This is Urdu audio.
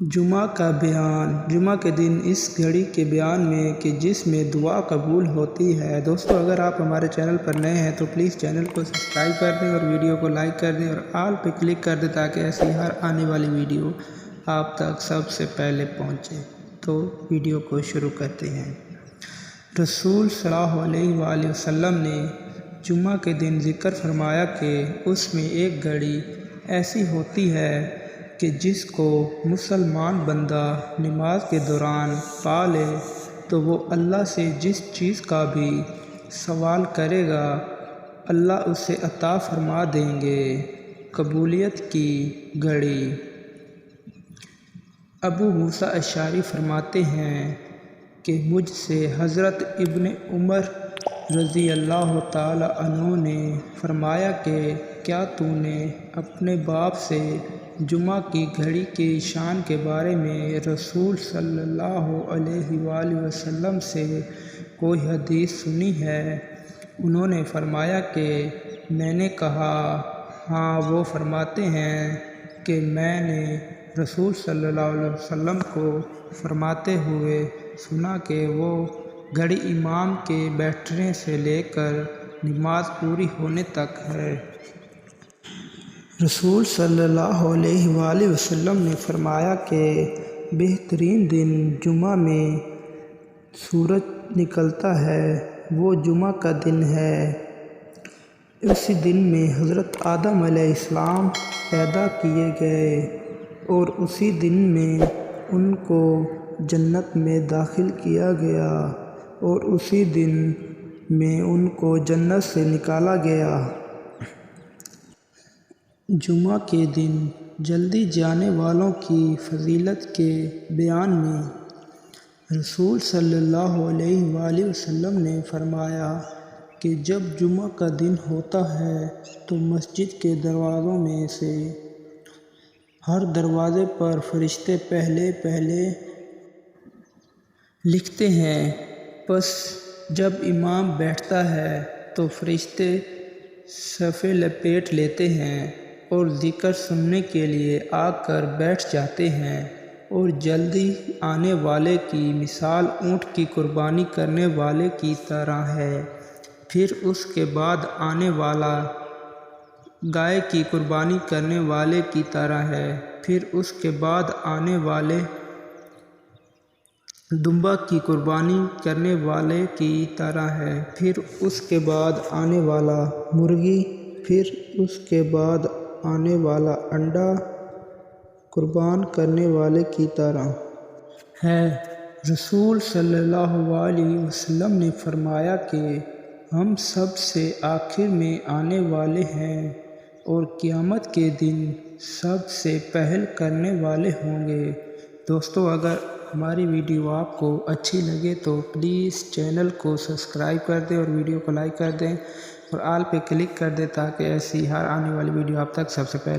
جمعہ کا بیان۔ جمعہ کے دن اس گھڑی کے بیان میں کہ جس میں دعا قبول ہوتی ہے۔ دوستو اگر آپ ہمارے چینل پر نئے ہیں تو پلیز چینل کو سبسکرائب کر دیں اور ویڈیو کو لائک کر دیں اور آل پہ کلک کر دیں تاکہ ایسی ہر آنے والی ویڈیو آپ تک سب سے پہلے پہنچے۔ تو ویڈیو کو شروع کرتے ہیں۔ رسول صلی اللہ علیہ وآلہ وسلم نے جمعہ کے دن ذکر فرمایا کہ اس میں ایک گھڑی ایسی ہوتی ہے کہ جس کو مسلمان بندہ نماز کے دوران پا لے تو وہ اللہ سے جس چیز کا بھی سوال کرے گا اللہ اسے عطا فرما دیں گے۔ قبولیت کی گھڑی۔ ابو موسیٰ اشعری فرماتے ہیں کہ مجھ سے حضرت ابن عمر رضی اللہ تعالی عنہ نے فرمایا کہ کیا تو نے اپنے باپ سے جمعہ کی گھڑی کی شان کے بارے میں رسول صلی اللہ علیہ وآلہ وسلم سے کوئی حدیث سنی ہے؟ انہوں نے فرمایا کہ میں نے کہا ہاں۔ وہ فرماتے ہیں کہ میں نے رسول صلی اللہ علیہ وسلم کو فرماتے ہوئے سنا کہ وہ گھڑی امام کے بیٹھنے سے لے کر نماز پوری ہونے تک ہے۔ رسول صلی اللہ علیہ وآلہ وسلم نے فرمایا کہ بہترین دن جمعہ میں سورج نکلتا ہے وہ جمعہ کا دن ہے۔ اسی دن میں حضرت آدم علیہ السلام پیدا کیے گئے اور اسی دن میں ان کو جنت میں داخل کیا گیا اور اسی دن میں ان کو جنت سے نکالا گیا۔ جمعہ کے دن جلدی جانے والوں کی فضیلت کے بیان میں رسول صلی اللہ علیہ وآلہ وسلم نے فرمایا کہ جب جمعہ کا دن ہوتا ہے تو مسجد کے دروازوں میں سے ہر دروازے پر فرشتے پہلے پہلے لکھتے ہیں، پس جب امام بیٹھتا ہے تو فرشتے صفیں لپیٹ لیتے ہیں اور ذکر سننے کے لیے آ کر بیٹھ جاتے ہیں، اور جلدی آنے والے کی مثال اونٹ کی قربانی کرنے والے کی طرح ہے، پھر اس کے بعد آنے والا گائے کی قربانی کرنے والے کی طرح ہے، پھر اس کے بعد آنے والے دمبا کی قربانی کرنے والے کی طرح ہے، پھر اس کے بعد آنے والا مرغی، پھر اس کے بعد آنے والا انڈا قربان کرنے والے کی طرح ہے۔ رسول صلی اللہ علیہ وسلم نے فرمایا کہ ہم سب سے آخر میں آنے والے ہیں اور قیامت کے دن سب سے پہل کرنے والے ہوں گے۔ دوستو اگر ہماری ویڈیو آپ کو اچھی لگے تو پلیز چینل کو سبسکرائب کر دیں اور ویڈیو کو لائک کر دیں اور آل پہ کلک کر دیں تاکہ ایسی ہر آنے والی ویڈیو آپ تک سب سے پہلے